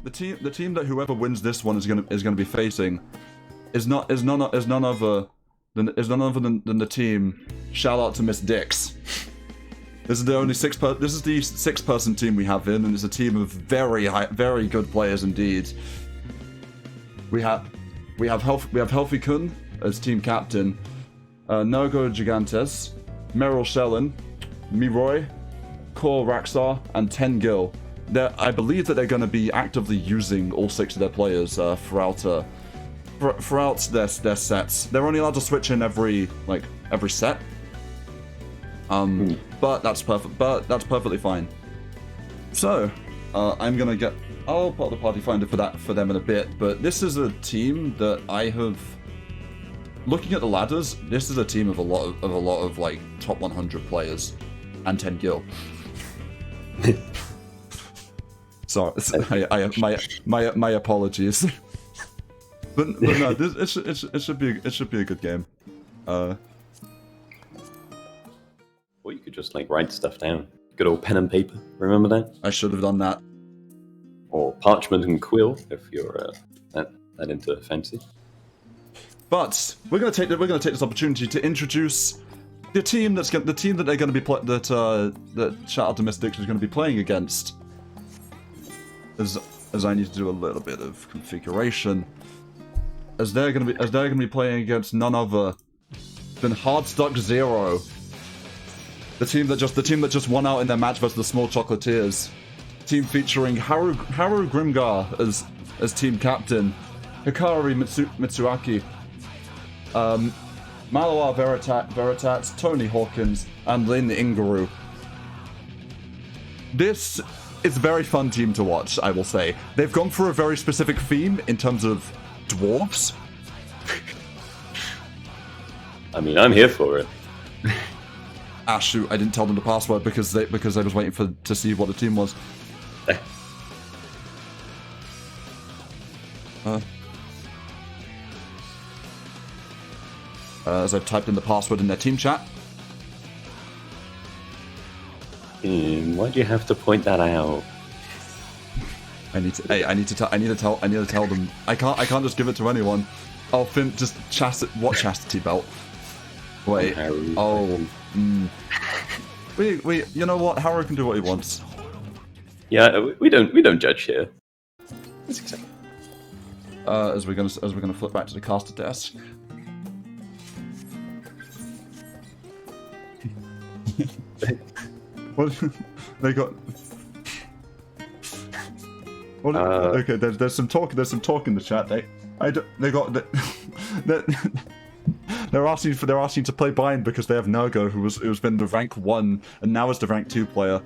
the team that whoever wins this one is gonna be facing is none other than the team. Shout out to Miss Dix. This is the six-person team we have in, and it's a team of very good players indeed. We have Healthy Kun as team captain, Nogo Gigantes, Meryl Shellen, Miroy, Kor Raxar, and Ten Gil. I believe that they're going to be actively using all 6 of their players throughout their sets. They're only allowed to switch in every set. But that's perfect. But that's perfectly fine. So, I'll put the party finder for them in a bit. But this is a team that I have. Looking at the ladders, this is a team of a lot of like top 100 players, and 10 gil. Sorry, my apologies. but no, it should be a good game. Or you could just like write stuff down. Good old pen and paper. Remember that? I should have done that. Or parchment and quill if you're that into fancy. But we're gonna take this opportunity to introduce the team that they're going to be that Shoutout to Mystics is going to be playing against. As I need to do a little bit of configuration, as they're going to be playing against none other than Hardstuck 0. The team that just won out in their match versus the Small Chocolatiers. Team featuring Haru Grimgar as team captain, Hikari Mitsuaki, Maloa Veritat, Tony Hawkins, and Lynn Ingaru. This is a very fun team to watch, I will say. They've gone for a very specific theme in terms of dwarves. I mean, I'm here for it. Ah, shoot! I didn't tell them the password because I was waiting to see what the team was. As I've typed in the password in their team chat. Why do you have to point that out? I need to tell them. I can't just give it to anyone. Oh, Finn, just what chastity belt? Wait. Oh. We. You know what? Haru can do what he wants. Yeah, we don't judge here. That's exciting. As we're gonna flip back to the caster desk. What they got? What, okay, there's some talk. There's some talk in the chat. They're asking to play blind because they have Nergo, who's been the rank 1 and now is the rank 2 player.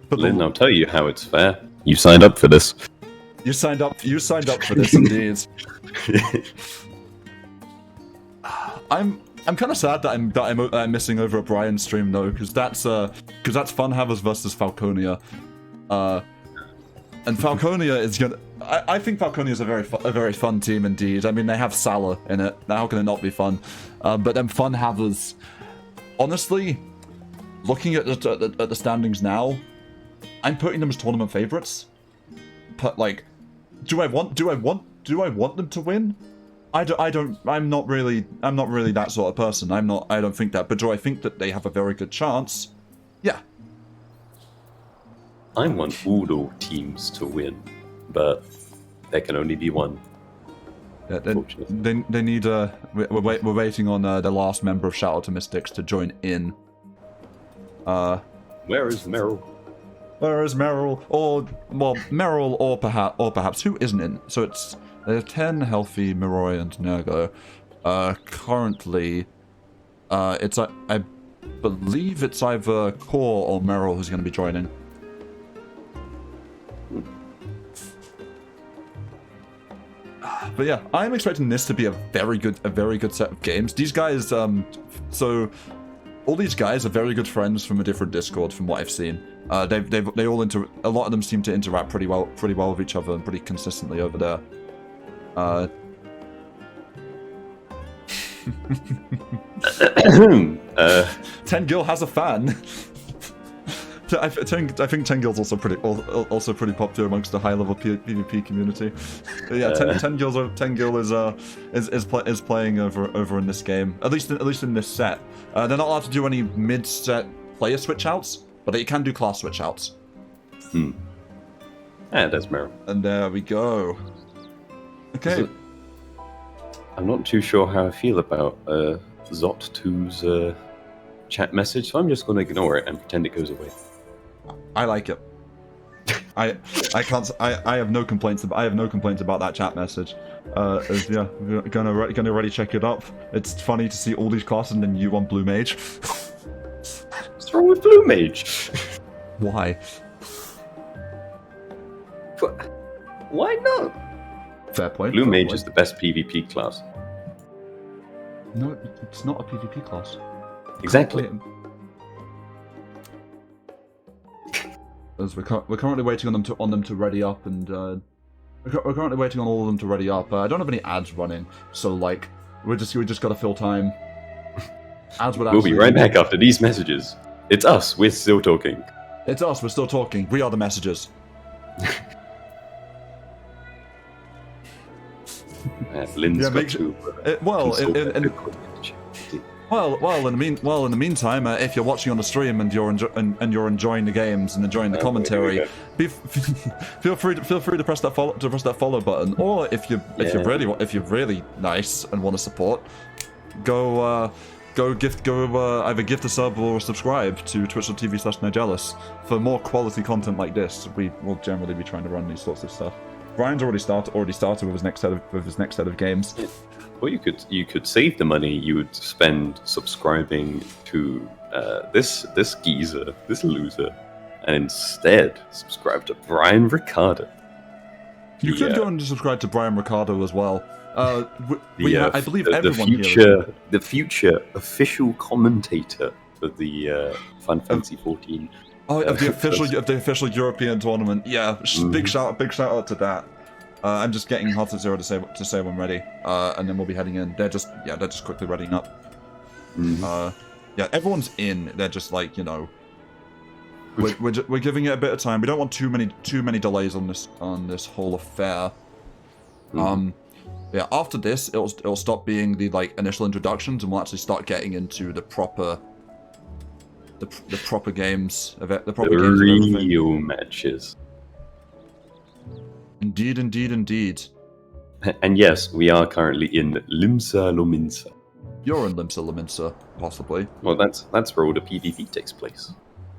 But Lynn, I'll tell you how it's fair. You signed up for this. You signed up for this, indeed. I'm kind of sad that I'm missing over a Brian stream though, because that's Funhavers versus Falconia, and Falconia is gonna. I think Falconia is a very fun team indeed. I mean, they have Salah in it. How can it not be fun? But then Funhavers, honestly, looking at the standings now, I'm putting them as tournament favorites. But like, do I want them to win? I'm not really that sort of person. I don't think that. But do I think that they have a very good chance? Yeah. I want all teams to win, but there can only be one. Yeah, they need. We're waiting on the last member of Shoutout to Mystics to join in. Where is Meryl? Where is Meryl? Meryl, or perhaps who isn't in? So it's. They have 10 healthy, Miroy and Nergo. Currently, I believe it's either Kor or Meryl who's going to be joining. But yeah, I'm expecting this to be a very good set of games. These guys, so all these guys are very good friends from a different Discord, from what I've seen. They all a lot of them seem to interact pretty well with each other and pretty consistently over there. Ten Gil has a fan. I think 10 gills also pretty popular amongst the high level PvP community. But yeah, 10 gil is playing over in this game. At least in this set. They're not allowed to do any mid set player switch outs, but they can do class switch outs. Yeah, that's merit. And there we go. Okay. I'm not too sure how I feel about Zot2's chat message, so I'm just going to ignore it and pretend it goes away. I like it. I have no complaints. I have no complaints about that chat message. Yeah, we're gonna already check it up. It's funny to see all these classes and then you on Blue Mage. What's wrong with Blue Mage? Why? Why not? Fair point. Blue Mage is the best PvP class. No, it's not a PvP class. Exactly. As we're currently waiting on them to ready up, and we're currently waiting on all of them to ready up. I don't have any ads running, so like we just gotta fill time. Ads would We'll be right back after these messages. It's us. We're still talking. It's us. We're still talking. We are the messages. Lynn's got to. In the meantime, if you're watching on the stream and you're enjoying the games and enjoying the commentary, feel free to press that follow button. Or if you're really nice and want to support, go either gift a sub or subscribe to twitch.tv/Nigelis for more quality content like this. We will generally be trying to run these sorts of stuff. Brian's already started with his next set of games. Well, you could save the money you would spend subscribing to this geezer, this loser, and instead subscribe to Brian Ricardo. You could go and subscribe to Brian Ricardo as well. I believe everyone here. The future official commentator for the Final Fantasy 14. Oh, of the official European tournament. Yeah, big shout out to that. I'm just getting Hardstuck 0 to say when ready, and then we'll be heading in. They're just quickly readying up. Yeah, everyone's in. They're just like, you know, we're giving it a bit of time. We don't want too many delays on this whole affair. Yeah, after this, it'll stop being the like initial introductions, and we'll actually start getting into the proper games of it. The real matches. Indeed. And yes, we are currently in Limsa Lominsa. You're in Limsa Lominsa, possibly. Well, that's where all the PvP takes place.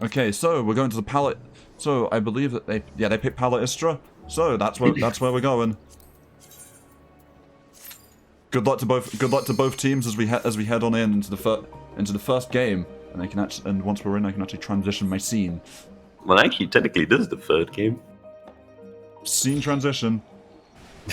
Okay, so we're going to the Palette. So I believe that they picked Palette Istra. So that's where we're going. Good luck to both teams as we head on into the first game, and once we're in, I can actually transition my scene. Well, actually, technically, this is the third game. Scene transition.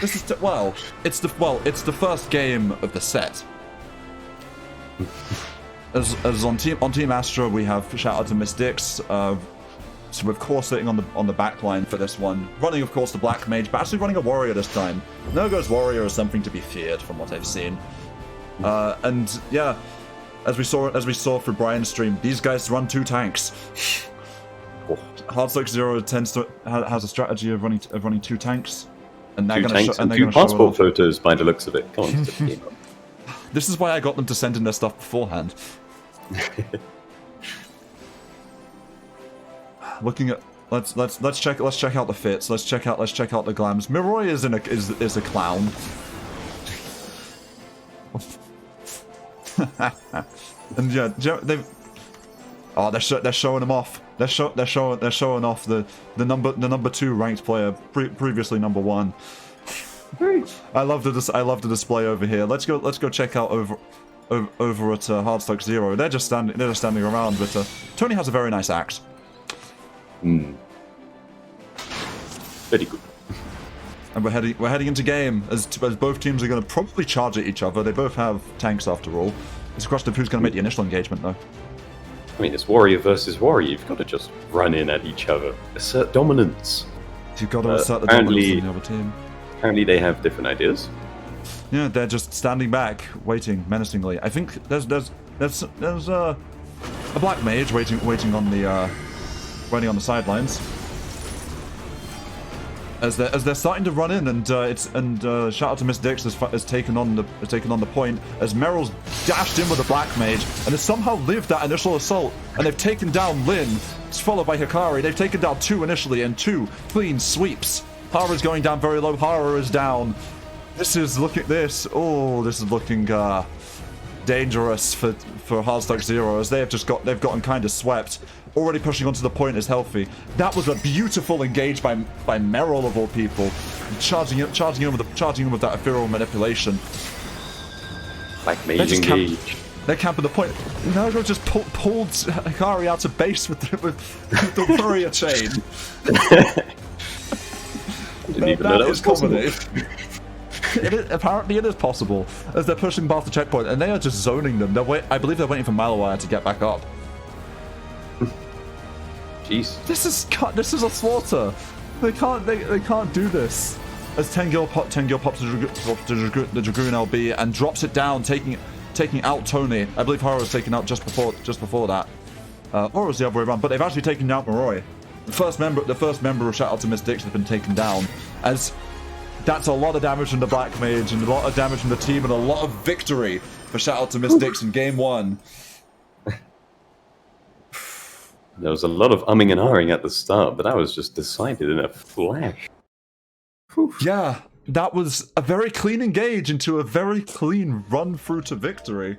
This is it's the first game of the set. As on Team Astra, we have shout out to Miss Dix. So of course sitting on the back line for this one, running of course the Black Mage, but actually running a warrior this time. Nogo's warrior is something to be feared from what I've seen. And yeah, as we saw for Brian's stream, these guys run 2 tanks. Hardstuck 0 has a strategy of running 2 tanks, and they're going to show. And 2 passport photos by the looks of it. Come on, step the game up. This is why I got them to send in their stuff beforehand. Looking at let's check out the fits. Let's check out the glams. Miroy is a clown. And yeah, they're showing him off. They're showing off the number 2 ranked player, previously number 1. I love the display over here. Let's go check out over at Hardstuck 0. They're just standing around, but Tony has a very nice axe. Very good. And we're heading into game as both teams are going to probably charge at each other. They both have tanks after all. It's a question of who's going to make the initial engagement though. I mean, it's warrior versus warrior. You've got to just run in at each other, assert dominance. You've got to assert the dominance of the other team. Apparently, they have different ideas. Yeah, they're just standing back, waiting menacingly. I think there's a black mage waiting on the waiting on the sidelines. As they're starting to run in, and shout out to Miss Dix has taken on the point as Meryl's dashed in with a Black Mage and has somehow lived that initial assault, and they've taken down Lyn. It's followed by Hikari. They've taken down 2 initially and 2 clean sweeps. Hara's going down very low. Hara is down. This is looking dangerous for Hardstuck Zero, as they've gotten kind of swept. Already pushing onto the point is healthy. That was a beautiful engage by Meryl of all people, charging him with that ethereal manipulation. Like mage engage. They're camping the point. Nago just pulled Hikari out of base with the warrior chain. Didn't even know that was possible. Apparently it is possible, as they're pushing past the checkpoint, and they are just zoning them. I believe they're waiting for Malawire to get back up. Jeez. This is a slaughter. They can't do this. As Tengil pops the Dragoon LB and drops it down, taking out Tony. I believe Hara was taken out just before that. Or it was the other way around, but they've actually taken out Moroi. The first member of Shoutout to Miss Dix has been taken down, as that's a lot of damage from the Black Mage and a lot of damage from the team and a lot of victory for Shoutout to Miss Dix in game 1. There was a lot of umming and ahhing at the start, but that was just decided in a flash. Whew. Yeah, that was a very clean engage into a very clean run through to victory.